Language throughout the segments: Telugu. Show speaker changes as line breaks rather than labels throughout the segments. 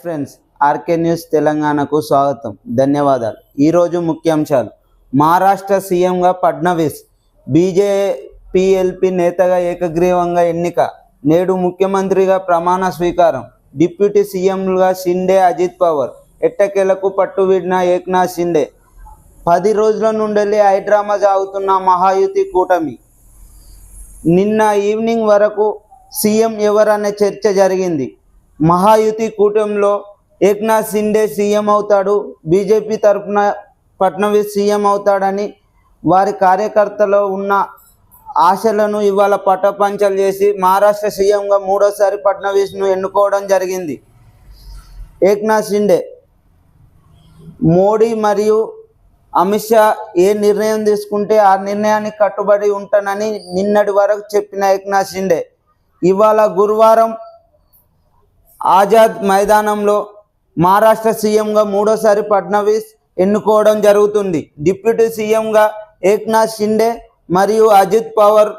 ఫ్రెండ్స్, ఆర్కే న్యూస్ తెలంగాణకు స్వాగతం. ధన్యవాదాలు. ఈరోజు ముఖ్యాంశాలు. మహారాష్ట్ర సీఎంగా ఫడ్నవీస్, బీజేపీ నేతగా ఏకగ్రీవంగా ఎన్నిక, నేడు ముఖ్యమంత్రిగా ప్రమాణ స్వీకారం, డిప్యూటీ సీఎంలుగా షిండే, అజిత్ పవార్, ఎట్టకేలకు పట్టు వీడిన ఏక్నాథ్ షిండే. 10 రోజుల నుండి హైడ్రామా సాగుతున్న మహాయుతి కూటమి. నిన్న ఈవినింగ్ వరకు సీఎం ఎవరనే చర్చ జరిగింది. మహాయుతి కూటమిలో ఏక్నాథ్ షిండే సీఎం అవుతాడు, బీజేపీ తరఫున ఫడ్నవీస్ సీఎం అవుతాడని వారి కార్యకర్తలో ఉన్న ఆశలను ఇవాళ పటాపంచలు చేసి మహారాష్ట్ర సీఎంగా మూడోసారి ఫడ్నవీస్ను ఎన్నుకోవడం జరిగింది. ఏక్నాథ్ షిండే మోడీ మరియు అమిత్ షా ఏ నిర్ణయం తీసుకుంటే ఆ నిర్ణయానికి కట్టుబడి ఉంటానని నిన్నటి వరకు చెప్పిన ఏక్నాథ్ షిండే ఇవాళ గురువారం ఆజాద్ మైదానంలో మహారాష్ట్ర సీఎంగా మూడోసారి ఫడ్నవీస్ ఎన్నుకోవడం జరుగుతుంది. డిప్యూటీ సీఎంగా ఏక్నాథ్ షిండే మరియు అజిత్ పవార్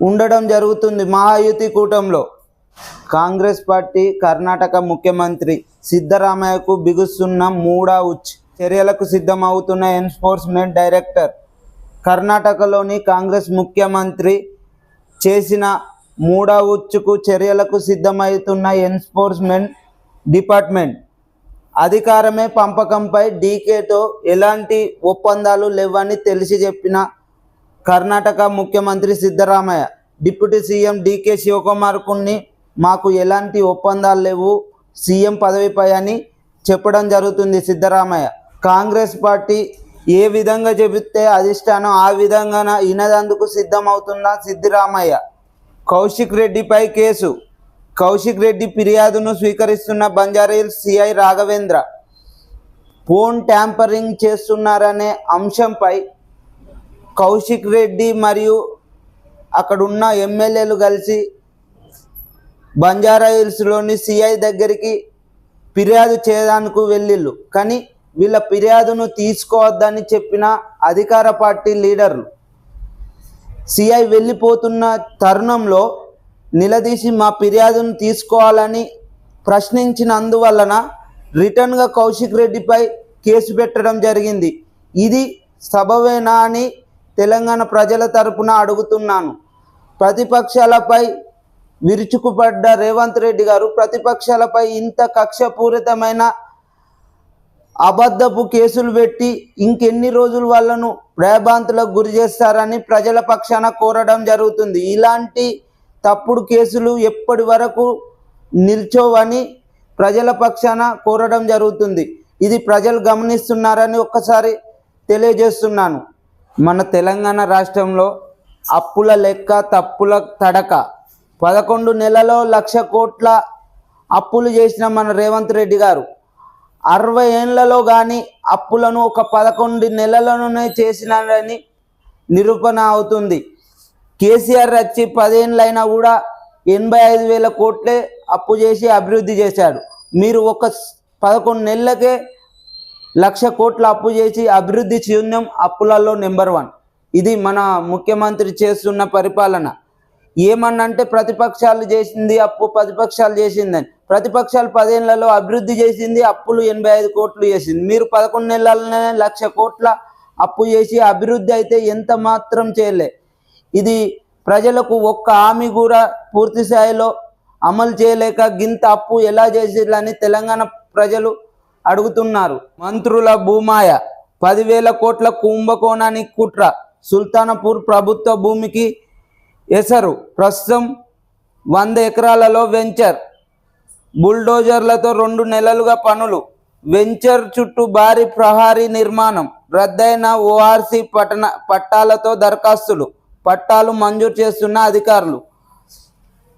ఉండడం జరుగుతుంది. మహాయుతి కూటమిలో కాంగ్రెస్ పార్టీ కర్ణాటక ముఖ్యమంత్రి సిద్ధరామయ్యకు బిగుస్తున్న మూడా ఉచ్ చర్యలకు సిద్ధమవుతున్న ఎన్ఫోర్స్మెంట్ డైరెక్టర్. కర్ణాటకలోని కాంగ్రెస్ ముఖ్యమంత్రి చేసిన మూడా ఉచ్చుకు చర్యలకు సిద్ధమవుతున్న ఎన్ఫోర్స్మెంట్ డిపార్ట్మెంట్. అధికారమే పంపకంపై డీకేతో ఎలాంటి ఒప్పందాలు లేవని తెలిసి చెప్పిన కర్ణాటక ముఖ్యమంత్రి సిద్ధరామయ్య, డిప్యూటీ సీఎం డీకే శివకుమార్కుని మాకు ఎలాంటి ఒప్పందాలు లేవు సీఎం పదవిపై అని చెప్పడం జరుగుతుంది. సిద్ధరామయ్య కాంగ్రెస్ పార్టీ ఏ విధంగా చెబితే అధిష్టానం ఆ విధంగా ఇనదందుకు సిద్ధమవుతున్న సిద్ధరామయ్య. కౌశిక్ రెడ్డిపై కేసు. కౌశిక్ రెడ్డి ఫిర్యాదును స్వీకరిస్తున్న Banjara Hills CI Raghavendra phone tampering చేస్తున్నారనే అంశంపై కౌశిక్ రెడ్డి మరియు అక్కడున్న ఎమ్మెల్యేలు కలిసి బంజారాహిల్స్లోని సిఐ దగ్గరికి ఫిర్యాదు చేయడానికి వెళ్ళిళ్ళు. కానీ వీళ్ళ ఫిర్యాదును తీసుకోవద్దని చెప్పిన అధికార పార్టీ లీడర్లు సిఐ వెళ్ళిపోతున్న తరుణంలో నిలదీసి మా ఫిర్యాదును తీసుకోవాలని ప్రశ్నించినందువలన రిటర్న్గా కౌశిక్ రెడ్డిపై కేసు పెట్టడం జరిగింది. ఇది సబవేనా అని తెలంగాణ ప్రజల తరపున అడుగుతున్నాను. ప్రతిపక్షాలపై విరుచుకుపడ్డ రేవంత్ రెడ్డి గారు ప్రతిపక్షాలపై ఇంత కక్షపూరితమైన అబద్ధపు కేసులు పెట్టి ఇంకెన్ని రోజులు వాళ్ళను భయభ్రాంతులకు గురి చేస్తారని ప్రజల పక్షాన కోరడం జరుగుతుంది. ఇలాంటి తప్పుడు కేసులు ఎప్పటి వరకు నిల్చోవని ప్రజల పక్షాన కోరడం జరుగుతుంది. ఇది ప్రజలు గమనిస్తున్నారని ఒక్కసారి తెలియజేస్తున్నాను. మన తెలంగాణ రాష్ట్రంలో అప్పుల లెక్క తప్పుల తడక. 11 నెలలో 1,00,000 కోట్ల అప్పులు చేసిన మన రేవంత్ రెడ్డి గారు 60 ఏళ్లలో కానీ అప్పులను ఒక 11 నెలలలోనే చేసినారని నిరూపణ అవుతుంది. కేసీఆర్ వచ్చి 10 ఏళ్ళైనా కూడా 85,000 కోట్లే అప్పు చేసి అభివృద్ధి చేశాడు. మీరు ఒక 11 నెలలకే 1,00,000 కోట్ల అప్పు చేసి అభివృద్ధి శూన్యం, అప్పులలో నెంబర్ 1. ఇది మన ముఖ్యమంత్రి చేస్తున్న పరిపాలన. ఏమన్నంటే ప్రతిపక్షాలు చేసింది అప్పు, ప్రతిపక్షాలు చేసిందని. ప్రతిపక్షాలు 10 ఏళ్లలో అభివృద్ధి చేసింది, అప్పులు 85 కోట్లు చేసింది. మీరు 11 నెలలనే 1,00,000 కోట్ల అప్పు చేసి అభివృద్ధి అయితే ఎంత మాత్రం చేయలే. ఇది ప్రజలకు ఒక్క హామీ కూడా పూర్తి స్థాయిలో అమలు చేయలేక గింత అప్పు ఎలా చేసేదని తెలంగాణ ప్రజలు అడుగుతున్నారు. మంత్రుల భూమాయ. 10,000 కోట్ల కుంభకోణానికి కుట్ర. సుల్తానపూర్ ప్రభుత్వ భూమికి ఎసరు. ప్రస్తుతం 100 ఎకరాలలో వెంచర్. బుల్డోజర్లతో 2 నెలలుగా పనులు. వెంచర్ చుట్టూ భారీ ప్రహారీ నిర్మాణం. రద్దయిన ఓఆర్సీ పట్టాలతో దరఖాస్తులు. పట్టాలు మంజూరు చేస్తున్న అధికారులు.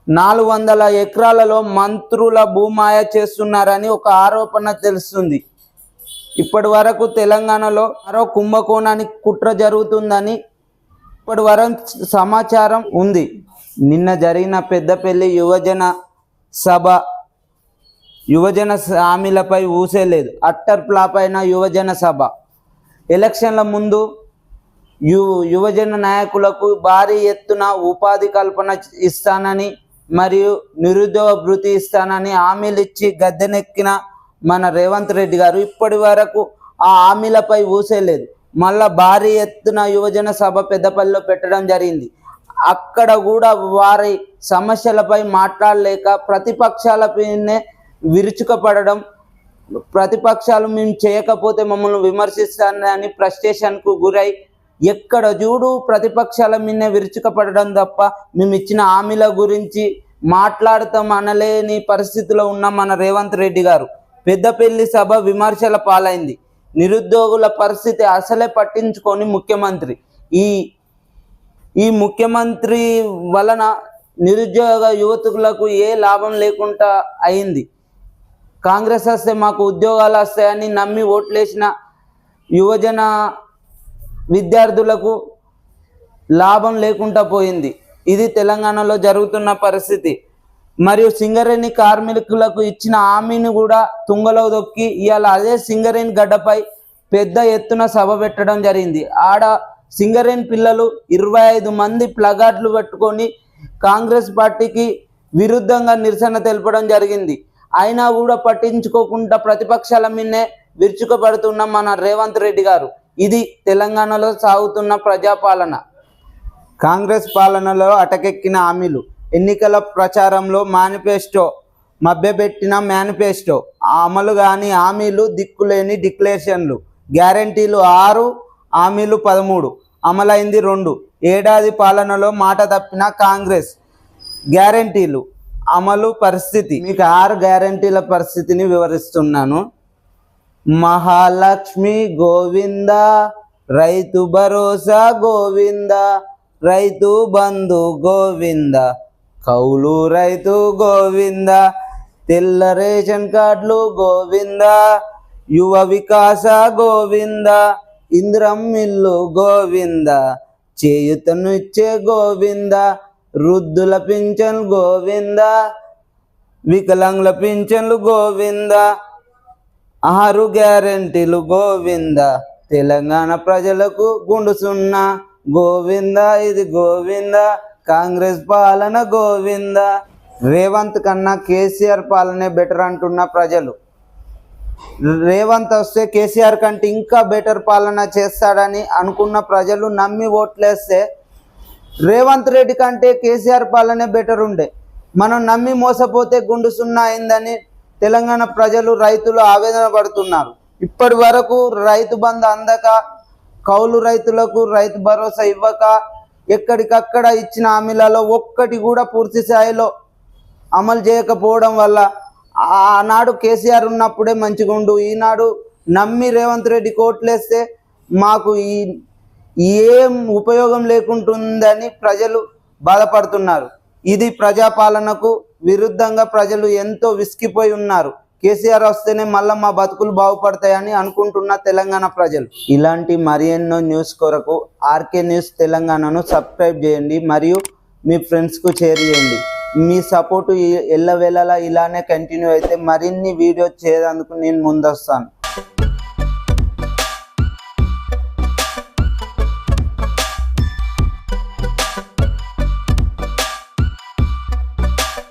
400 ఎకరాలలో మంత్రుల భూమాయ చేస్తున్నారని ఒక ఆరోపణ తెలుస్తుంది. ఇప్పటి వరకు తెలంగాణలో మరో కుంభకోణానికి కుట్ర జరుగుతుందని ఇప్పటి వరకు సమాచారం ఉంది. నిన్న జరిగిన పెద్దపల్లి యువజన హామీలపై ఊసేలేదు. అట్టర్ ఫ్లాప్ అయిన యువజన సభ. ఎలక్షన్ల ముందు యువజన నాయకులకు భారీ ఎత్తున ఉపాధి కల్పన ఇస్తానని మరియు నిరుద్యోగ భృతి ఇస్తానని హామీలు ఇచ్చి గద్దెనెక్కిన మన రేవంత్ రెడ్డి గారు ఇప్పటి వరకు ఆ హామీలపై ఊసేలేదు. మళ్ళా భారీ ఎత్తున యువజన సభ పెద్దపల్లిలో పెట్టడం జరిగింది. అక్కడ కూడా వారి సమస్యలపై మాట్లాడలేక ప్రతిపక్షాలపైనే విరుచుకపడడం, ప్రతిపక్షాలు మేము చేయకపోతే మమ్మల్ని విమర్శిస్తానని ఫ్రస్ట్రేషన్కు గురై ఎక్కడ చూడు ప్రతిపక్షాల మీదనే విరుచుకపడడం తప్ప మేము ఇచ్చిన హామీల గురించి మాట్లాడతాం అనలేని పరిస్థితిలో ఉన్న మన రేవంత్ రెడ్డి గారు పెద్దపల్లి సభ విమర్శల పాలైంది. నిరుద్యోగుల పరిస్థితి అసలే పట్టించుకొని ముఖ్యమంత్రి ఈ ముఖ్యమంత్రి వలన నిరుద్యోగ యువతులకు ఏ లాభం లేకుండా అయింది. కాంగ్రెస్ వస్తే మాకు ఉద్యోగాలు వస్తాయని నమ్మి ఓట్లేసిన యువజన విద్యార్థులకు లాభం లేకుండా పోయింది. ఇది తెలంగాణలో జరుగుతున్న పరిస్థితి. మరియు సింగరేణి కార్మికులకు ఇచ్చిన హామీని కూడా తుంగలో దొక్కి ఇవాళ అదే సింగరేణి గడ్డపై పెద్ద ఎత్తున సభ పెట్టడం జరిగింది. ఆడ సింగరేణి పిల్లలు 25 మంది ప్లగార్డులు పెట్టుకొని కాంగ్రెస్ పార్టీకి విరుద్ధంగా నిరసన తెలపడం జరిగింది. అయినా కూడా పట్టించుకోకుండా ప్రతిపక్షాల మీదనే విరుచుకపడుతున్న మన రేవంత్ రెడ్డి గారు. ఇది తెలంగాణలో సాగుతున్న ప్రజాపాలన. కాంగ్రెస్ పాలనలో అటకెక్కిన హామీలు, ఎన్నికల ప్రచారంలో మేనిఫెస్టో, మభ్యపెట్టిన మేనిఫెస్టో అమలు కాని హామీలు, దిక్కులేని డిక్లరేషన్లు. గ్యారంటీలు 6, హామీలు 13, అమలైంది 2. ఏడాది పాలనలో మాట తప్పిన కాంగ్రెస్. గ్యారంటీలు అమలు పరిస్థితి. మీకు 6 గ్యారంటీల పరిస్థితిని వివరిస్తున్నాను. మహాలక్ష్మి గోవింద, రైతు భరోసా గోవింద, రైతు బంధు గోవింద, కౌలు రైతు గోవింద, తెల్ల రేషన్ కార్డులు గోవింద, యువ వికాస గోవింద, ఇంద్రం ఇల్లు గోవింద, చేయుతను ఇచ్చే గోవింద, వృద్ధుల పింఛన్ గోవింద, వికలాంగుల పింఛన్లు గోవింద, 6 గ్యారంటీలు గోవింద, తెలంగాణ ప్రజలకు గుండు సున్నా గోవింద, ఇది గోవింద, కాంగ్రెస్ పాలన గోవింద. రేవంత్ కన్నా కేసీఆర్ పాలనే బెటర్ అంటున్న ప్రజలు. రేవంత్ వస్తే కేసీఆర్ కంటే ఇంకా బెటర్ పాలన చేస్తాడని అనుకున్న ప్రజలు నమ్మి ఓట్లేస్తే రేవంత్ రెడ్డి కంటే కేసీఆర్ పాలనే బెటర్ ఉండే. మనం నమ్మి మోసపోతే గుండు సున్నా అయిందని తెలంగాణ ప్రజలు, రైతులు ఆవేదన పడుతున్నారు. ఇప్పటి వరకు రైతు బంధు అందక, కౌలు రైతులకు రైతు భరోసా ఇవ్వక, ఎక్కడికక్కడ ఇచ్చిన హామీలలో ఒక్కటి కూడా పూర్తి స్థాయిలో అమలు చేయకపోవడం వల్ల ఆనాడు కేసీఆర్ ఉన్నప్పుడే మంచిగుండు, ఈనాడు నమ్మి రేవంత్ రెడ్డి కోట్లేస్తే మాకు ఏం ఉపయోగం లేకుంటుందని ప్రజలు బాధపడుతున్నారు. ఇది ప్రజాపాలనకు విరుద్ధంగా ప్రజలు ఎంతో విసిగిపోయి ఉన్నారు. కేసీఆర్ వస్తేనే మళ్ళీ మా బతుకులు బాగుపడతాయని అనుకుంటున్న తెలంగాణ ప్రజలు. ఇలాంటి మరెన్నో న్యూస్ కొరకు ఆర్కే న్యూస్ తెలంగాణను సబ్స్క్రైబ్ చేయండి మరియు మీ ఫ్రెండ్స్కు షేర్ చేయండి. మీ సపోర్టు ఎల్లవేళలా ఇలానే కంటిన్యూ అయితే మరిన్ని వీడియోస్ చేయడానికి నేను ముందొస్తాను.